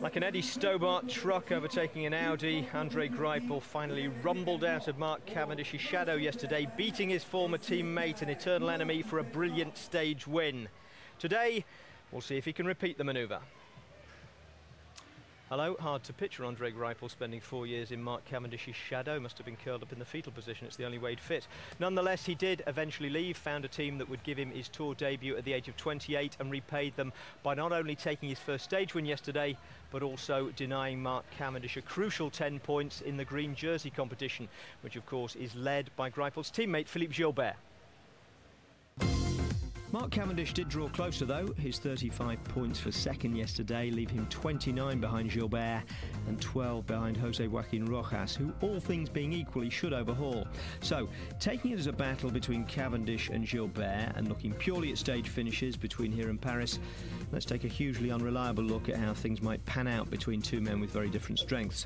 Like an Eddie Stobart truck overtaking an Audi, Andre Greipel finally rumbled out of Mark Cavendish's shadow yesterday, beating his former teammate and eternal enemy for a brilliant stage win. Today, we'll see if he can repeat the manoeuvre. Hello, hard to picture Andre Greipel spending 4 years in Mark Cavendish's shadow. Must have been curled up in the fetal position, it's the only way he'd fit. Nonetheless, he did eventually leave, found a team that would give him his Tour debut at the age of 28 and repaid them by not only taking his first stage win yesterday, but also denying Mark Cavendish a crucial 10 points in the green jersey competition, which of course is led by Greipel's teammate Philippe Gilbert. Mark Cavendish did draw closer though. His 35 points for second yesterday leave him 29 behind Gilbert and 12 behind Jose Joaquin Rojas, who all things being equal he should overhaul. So, taking it as a battle between Cavendish and Gilbert and looking purely at stage finishes between here and Paris, let's take a hugely unreliable look at how things might pan out between two men with very different strengths.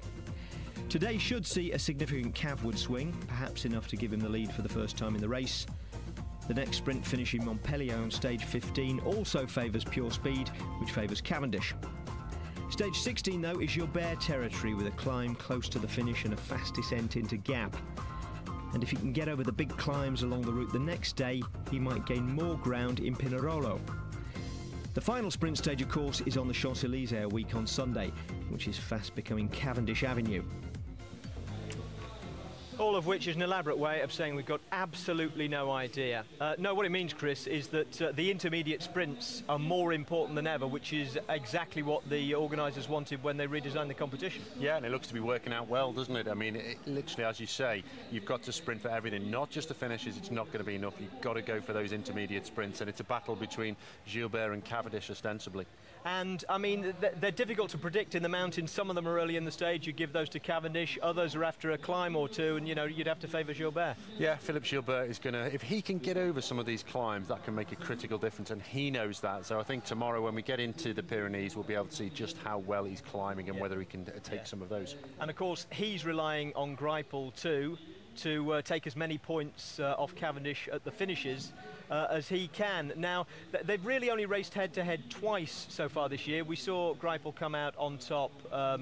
Today should see a significant Cavwood swing, perhaps enough to give him the lead for the first time in the race. The next sprint finish in Montpellier on stage 15 also favours pure speed, which favours Cavendish. Stage 16 though is Gilbert territory with a climb close to the finish and a fast descent into Gap. And if he can get over the big climbs along the route the next day, he might gain more ground in Pinerolo. The final sprint stage of course is on the Champs-Élysées a week on Sunday, which is fast becoming Cavendish Avenue. All of which is an elaborate way of saying we've got absolutely no idea. No, what it means, Chris, is that the intermediate sprints are more important than ever, which is exactly what the organisers wanted when they redesigned the competition. Yeah, and it looks to be working out well, doesn't it? I mean, literally, as you say, you've got to sprint for everything, not just the finishes. It's not going to be enough. You've got to go for those intermediate sprints, and it's a battle between Gilbert and Cavendish, ostensibly. And, I mean, they're difficult to predict in the mountains. Some of them are early in the stage. You give those to Cavendish. Others are after a climb or two, and, you know, you'd have to favour Gilbert. Yeah, Philippe Gilbert is going to, if he can get over some of these climbs, that can make a critical difference, and he knows that. So I think tomorrow when we get into the Pyrenees, we'll be able to see just how well he's climbing and whether he can take some of those. And of course, he's relying on Greipel too, to take as many points off Cavendish at the finishes as he can. Now, they've really only raced head-to-head twice so far this year. We saw Greipel come out on top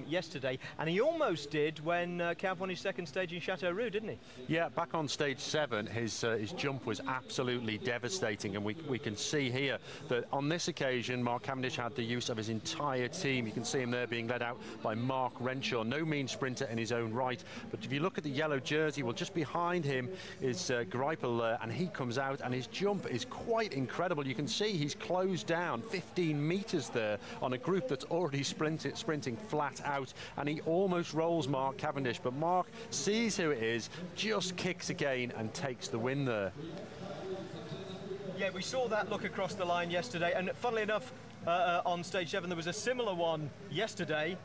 yesterday, and he almost did when Cav won his second stage in Châteauroux, didn't he? Yeah, back on stage 7, his jump was absolutely devastating, and we can see here that on this occasion, Mark Cavendish had the use of his entire team. You can see him there being led out by Mark Renshaw, no mean sprinter in his own right. But if you look at the yellow jersey, well, just behind him is Greipel, and he comes out, and his jump is quite incredible. You can see he's closed down 15 metres there on a group that's already sprinting flat out, and he almost rolls Mark Cavendish, but Mark sees who it is, just kicks again and takes the win there. Yeah, we saw that look across the line yesterday, and funnily enough, on stage 7 there was a similar one yesterday,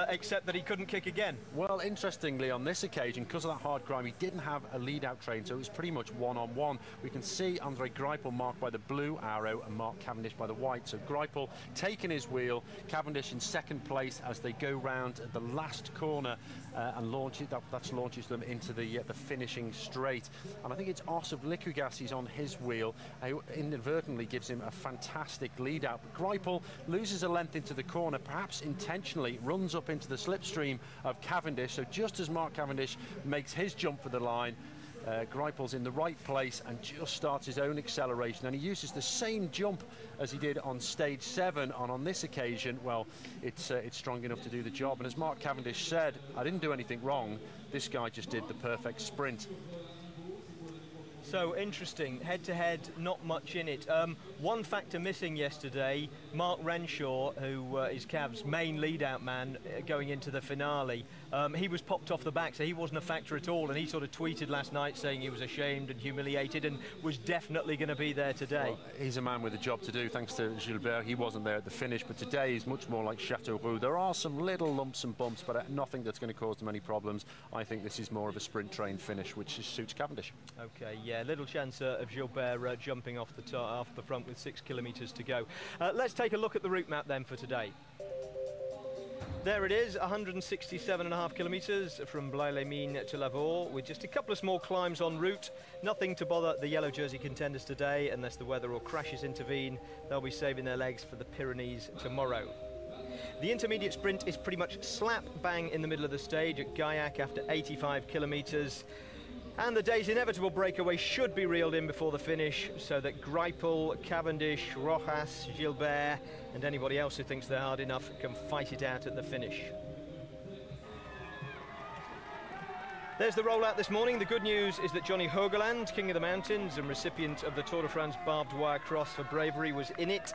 except that he couldn't kick again. Well, interestingly, on this occasion, because of that hard climb, he didn't have a lead-out train, so it was pretty much one-on-one. We can see Andre Greipel marked by the blue arrow and Mark Cavendish by the white. So Greipel taking his wheel, Cavendish in second place as they go round the last corner and that launches them into the finishing straight. And I think it's Os of Liquigas he's on his wheel, who inadvertently gives him a fantastic lead-out. But Greipel loses a length into the corner, perhaps intentionally, runs up into the slipstream of Cavendish. So just as Mark Cavendish makes his jump for the line, Greipel's in the right place and just starts his own acceleration, and he uses the same jump as he did on stage 7, and on this occasion, well, it's strong enough to do the job. And as Mark Cavendish said, I didn't do anything wrong, this guy just did the perfect sprint. So interesting, head-to-head, not much in it. One factor missing yesterday, Mark Renshaw, who is Cav's main lead-out man going into the finale, he was popped off the back, so he wasn't a factor at all, and he sort of tweeted last night saying he was ashamed and humiliated and was definitely going to be there today. Well, he's a man with a job to do, thanks to Gilbert. He wasn't there at the finish, but today is much more like Châteauroux. There are some little lumps and bumps, but nothing that's going to cause them any problems. I think this is more of a sprint train finish, which suits Cavendish. Okay, yeah. Little chance of Gilbert jumping off the front with 6 kilometres to go. Let's take a look at the route map then for today. There it is, 167.5 kilometres from Blaye-les-Mines to Lavaur, with just a couple of small climbs en route. Nothing to bother the yellow jersey contenders today, unless the weather or crashes intervene. They'll be saving their legs for the Pyrenees tomorrow. The intermediate sprint is pretty much slap bang in the middle of the stage at Gaillac after 85 kilometres. And the day's inevitable breakaway should be reeled in before the finish, so that Greipel, Cavendish, Rojas, Gilbert and anybody else who thinks they're hard enough can fight it out at the finish. There's the rollout this morning. The good news is that Johnny Hogeland, King of the Mountains and recipient of the Tour de France barbed wire cross for bravery, was in it.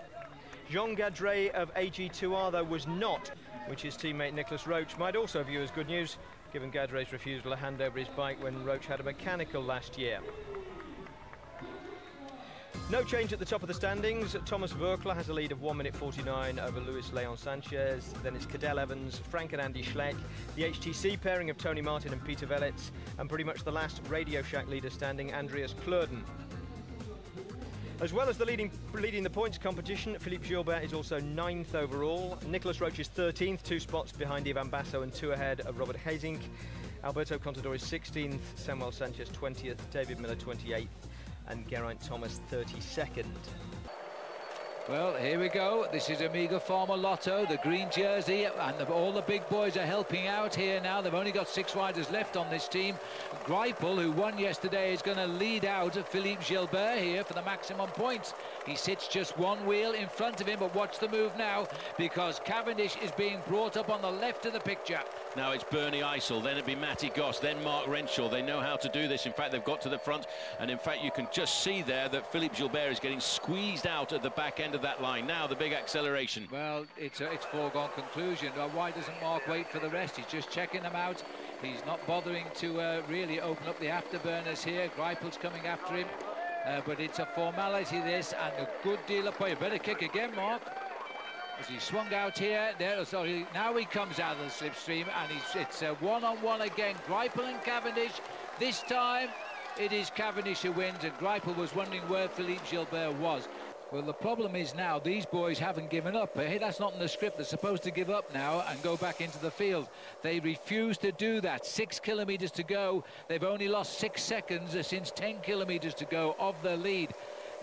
Jean Gadret of AG2R, though, was not, which his teammate Nicholas Roach might also view as good news, given Gadret's refusal to hand over his bike when Roach had a mechanical last year. No change at the top of the standings. Thomas Voerkler has a lead of 1 minute 49 over Luis Leon Sanchez. Then it's Cadel Evans, Frank and Andy Schleck, the HTC pairing of Tony Martin and Peter Velets, and pretty much the last Radio Shack leader standing, Andreas Kleurden. As well as leading the points competition, Philippe Gilbert is also 9th overall. Nicholas Roach is 13th, 2 spots behind Ivan Basso and 2 ahead of Robert Hazink. Alberto Contador is 16th, Samuel Sanchez 20th, David Miller 28th, and Geraint Thomas 32nd. Well, here we go. This is Amiga Farmer Lotto, the green jersey, and all the big boys are helping out here now. They've only got 6 riders left on this team. Greipel, who won yesterday, is going to lead out Philippe Gilbert here for the maximum points. He sits just 1 wheel in front of him, but watch the move now, because Cavendish is being brought up on the left of the picture. Now it's Bernie Eisel, then it'd be Matty Goss, then Mark Renshaw. They know how to do this. In fact, they've got to the front, and in fact, you can just see there that Philippe Gilbert is getting squeezed out at the back end of that line. Now the big acceleration. Well, it's foregone conclusion. Why doesn't Mark wait for the rest? He's just checking them out. He's not bothering to really open up the afterburners here. Greipel's coming after him, but it's a formality this, and a good deal of play. Better kick again, Mark. As he swung out here, sorry, now he comes out of the slipstream, and it's a one-on-one again. Greipel and Cavendish. This time, it is Cavendish who wins, and Greipel was wondering where Philippe Gilbert was. Well, the problem is now these boys haven't given up. Hey, that's not in the script. They're supposed to give up now and go back into the field. They refuse to do that. 6 kilometres to go. They've only lost 6 seconds since 10 kilometres to go of their lead.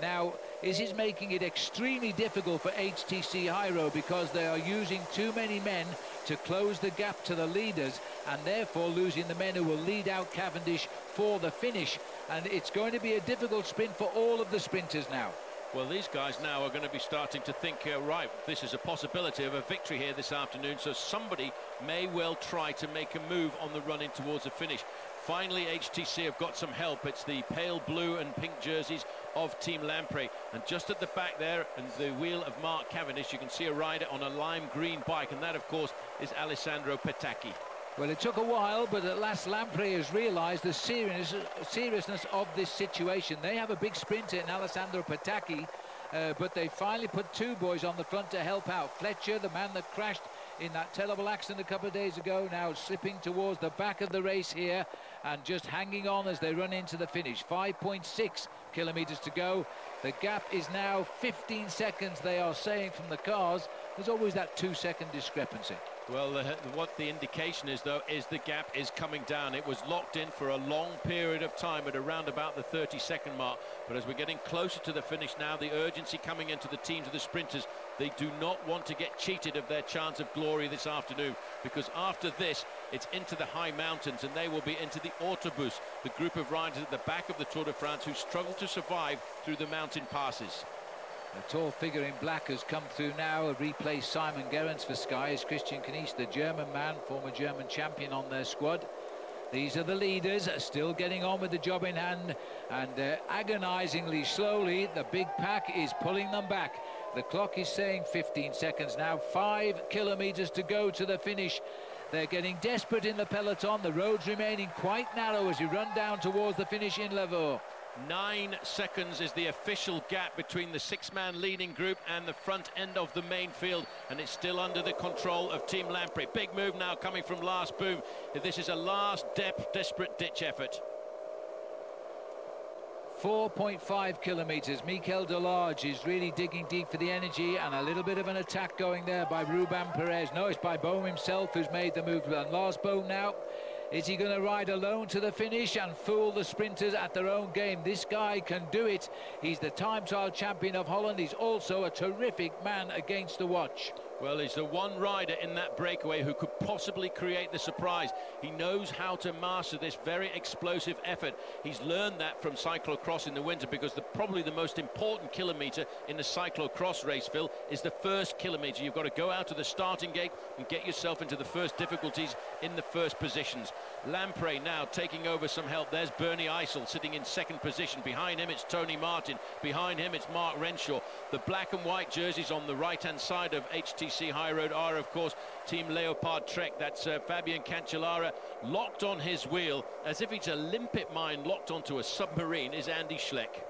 Now, this is making it extremely difficult for HTC Hyro, because they are using too many men to close the gap to the leaders, and therefore losing the men who will lead out Cavendish for the finish. And it's going to be a difficult sprint for all of the sprinters now. Well, these guys now are going to be starting to think, right, this is a possibility of a victory here this afternoon, so somebody may well try to make a move on the run in towards the finish. Finally, HTC have got some help. It's the pale blue and pink jerseys of Team Lampre. And just at the back there, and the wheel of Mark Cavendish, you can see a rider on a lime green bike, and that, of course, is Alessandro Petacchi. Well, it took a while, but at last Lampre has realised the seriousness of this situation. They have a big sprinter in Alessandro Petacchi, but they finally put 2 boys on the front to help out. Fletcher, the man that crashed in that terrible accident a couple of days ago, now slipping towards the back of the race here and just hanging on as they run into the finish. 5.6 kilometres to go. The gap is now 15 seconds, they are saying, from the cars. There's always that 2-second discrepancy. Well, what the indication is, though, is the gap is coming down. It was locked in for a long period of time at around about the 30-second mark. But as we're getting closer to the finish now, the urgency coming into the teams of the sprinters, they do not want to get cheated of their chance of glory this afternoon, because after this, it's into the high mountains, and they will be into the Autobus, the group of riders at the back of the Tour de France who struggle to survive through the mountain passes. A tall figure in black has come through now, replaced Simon Gerrans for Sky, is Christian Knies, the German man, former German champion on their squad. These are the leaders, still getting on with the job in hand, and agonisingly slowly, the big pack is pulling them back. The clock is saying 15 seconds now, 5 kilometres to go to the finish. They're getting desperate in the peloton, the road's remaining quite narrow as we run down towards the finish in Lavaur. 9 seconds is the official gap between the 6-man leading group and the front end of the main field, and it's still under the control of Team Lampre. Big move now coming from Lars Boom. This is a last desperate ditch effort. 4.5 kilometres. Mikel Delarge is really digging deep for the energy, and a little bit of an attack going there by Ruben Perez. No, it's by Bohm himself who's made the move. And Lars Bohm now, is he going to ride alone to the finish and fool the sprinters at their own game? This guy can do it. He's the time trial champion of Holland. He's also a terrific man against the watch. Well, he's the one rider in that breakaway who could possibly create the surprise. He knows how to master this very explosive effort. He's learned that from cyclocross in the winter, because probably the most important kilometre in the cyclocross race, Phil, is the first kilometre. You've got to go out to the starting gate and get yourself into the first difficulties in the first positions. Lamprey now taking over some help. There's Bernie Eisel sitting in second position. Behind him, it's Tony Martin. Behind him, it's Mark Renshaw. The black and white jerseys on the right-hand side of HTC High Road are, of course, Team Leopard Trek. That's Fabian Cancellara locked on his wheel, as if it's a limpet mine locked onto a submarine, is Andy Schleck.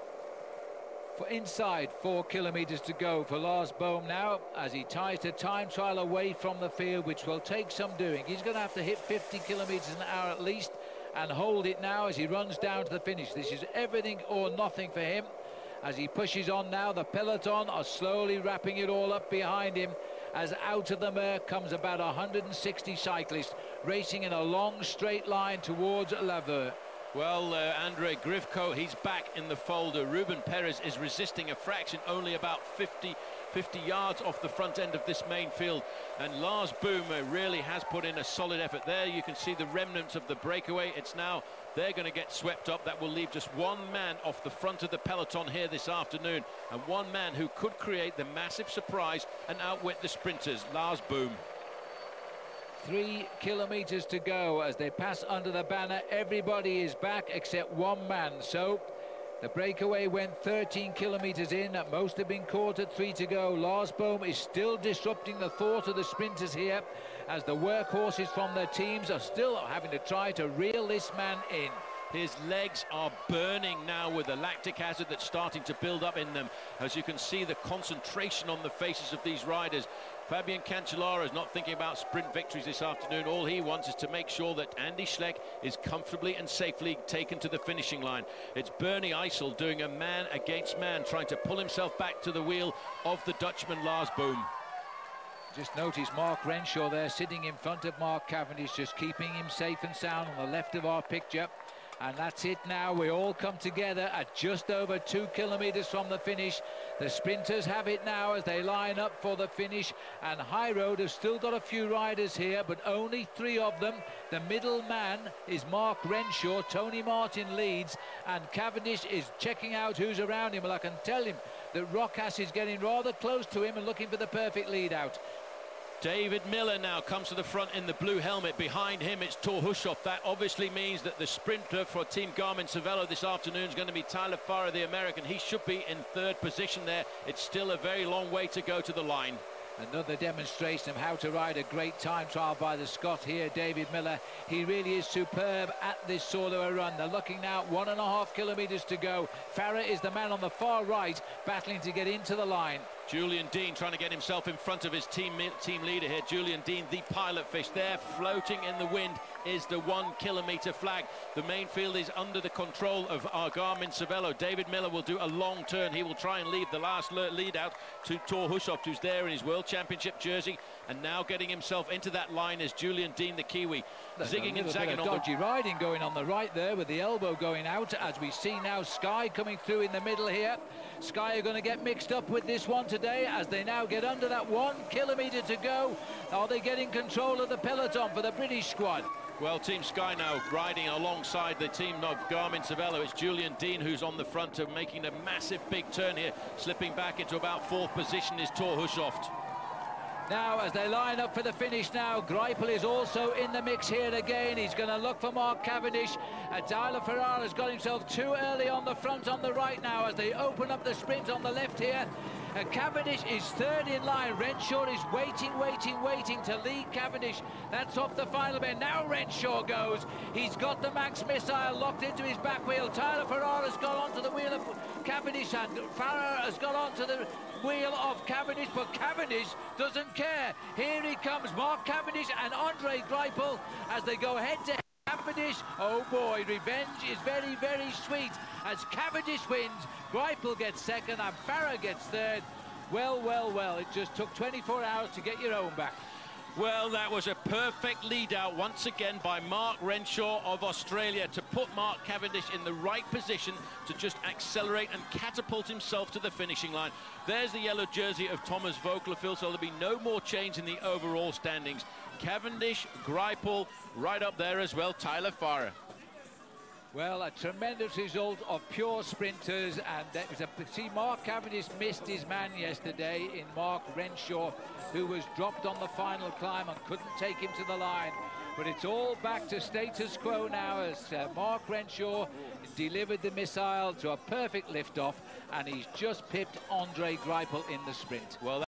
For inside 4 kilometres to go for Lars Bohm now, as he ties the time trial away from the field, which will take some doing. He's going to have to hit 50 kilometres an hour at least and hold it now as he runs down to the finish. This is everything or nothing for him. As he pushes on now, the peloton are slowly wrapping it all up behind him, as out of the mare comes about 160 cyclists racing in a long straight line towards Lavaur. Well, Andrei Grivko, he's back in the folder. Ruben Perez is resisting a fraction, only about 50 yards off the front end of this main field. And Lars Boom really has put in a solid effort there. You can see the remnants of the breakaway. It's now, they're going to get swept up. That will leave just one man off the front of the peloton here this afternoon. And one man who could create the massive surprise and outwit the sprinters, Lars Boom. 3 kilometres to go as they pass under the banner. Everybody is back except one man. So the breakaway went 13 kilometres in. Most have been caught at 3 to go. Lars Bohm is still disrupting the thought of the sprinters here, as the workhorses from their teams are still having to try to reel this man in. His legs are burning now with the lactic acid that's starting to build up in them. As you can see, the concentration on the faces of these riders. Fabian Cancellara is not thinking about sprint victories this afternoon. All he wants is to make sure that Andy Schleck is comfortably and safely taken to the finishing line. It's Bernie Eisel doing a man against man, trying to pull himself back to the wheel of the Dutchman Lars Boom. Just notice Mark Renshaw there sitting in front of Mark Cavendish, just keeping him safe and sound on the left of our picture. And that's it now. We all come together at just over 2 kilometres from the finish. The sprinters have it now as they line up for the finish. And High Road have still got a few riders here, but only 3 of them. The middle man is Mark Renshaw. Tony Martin leads, and Cavendish is checking out who's around him. Well, I can tell him that Rocas is getting rather close to him and looking for the perfect lead out. David Miller now comes to the front in the blue helmet. Behind him, it's Thor Hushoff. That obviously means that the sprinter for Team Garmin-Cervelo this afternoon is going to be Tyler Farrar, the American. He should be in 3rd position there. It's still a very long way to go to the line. Another demonstration of how to ride a great time trial by the Scot here, David Miller. He really is superb at this sort of a run. They're looking now at 1.5 kilometres to go. Farrar is the man on the far right, battling to get into the line. Julian Dean trying to get himself in front of his team leader here. Julian Dean, the pilot fish, there floating in the wind is the 1 kilometre flag. The main field is under the control of our Garmin-Cervelo. David Miller will do a long turn. He will try and leave the last lead out to Thor Hushoff, who's there in his World Championship jersey, and now getting himself into that line is Julian Dean, the Kiwi. Zigging and zagging on dodgy riding going on the right there with the elbow going out, as we see now Sky coming through in the middle here. Sky are going to get mixed up with this one today as they now get under that 1 kilometre to go. Are they getting control of the peloton for the British squad? Well, Team Sky now riding alongside the team of Garmin-Cervelo. It's Julian Dean who's on the front of making a massive big turn here. Slipping back into about 4th position is Thor Hushoff. Now, as they line up for the finish now, Greipel is also in the mix here again. He's going to look for Mark Cavendish. Tyler Farrar has got himself too early on the front on the right now as they open up the sprint on the left here. Cavendish is 3rd in line. Renshaw is waiting to lead Cavendish. That's off the final bend. Now Renshaw goes. He's got the Max missile locked into his back wheel. Tyler Farrar has got onto the wheel of Cavendish, and Farrar has got onto the wheel of Cavendish, but Cavendish doesn't care. Here he comes, Mark Cavendish and Andre Greipel as they go head to head. Cavendish, oh boy, revenge is very, very sweet as Cavendish wins. Greipel gets 2nd and Farrar gets 3rd. Well, it just took 24 hours to get your own back. Well, that was a perfect lead out once again by Mark Renshaw of Australia to put Mark Cavendish in the right position to just accelerate and catapult himself to the finishing line. There's the yellow jersey of Thomas Vogelfield, so there'll be no more change in the overall standings. Cavendish, Greipel, right up there as well, Tyler Farrer. Well, a tremendous result of pure sprinters, and it was see, Mark Cavendish missed his man yesterday in Mark Renshaw, who was dropped on the final climb and couldn't take him to the line. But it's all back to status quo now as Mark Renshaw delivered the missile to a perfect lift-off, and he's just pipped Andre Greipel in the sprint. Well,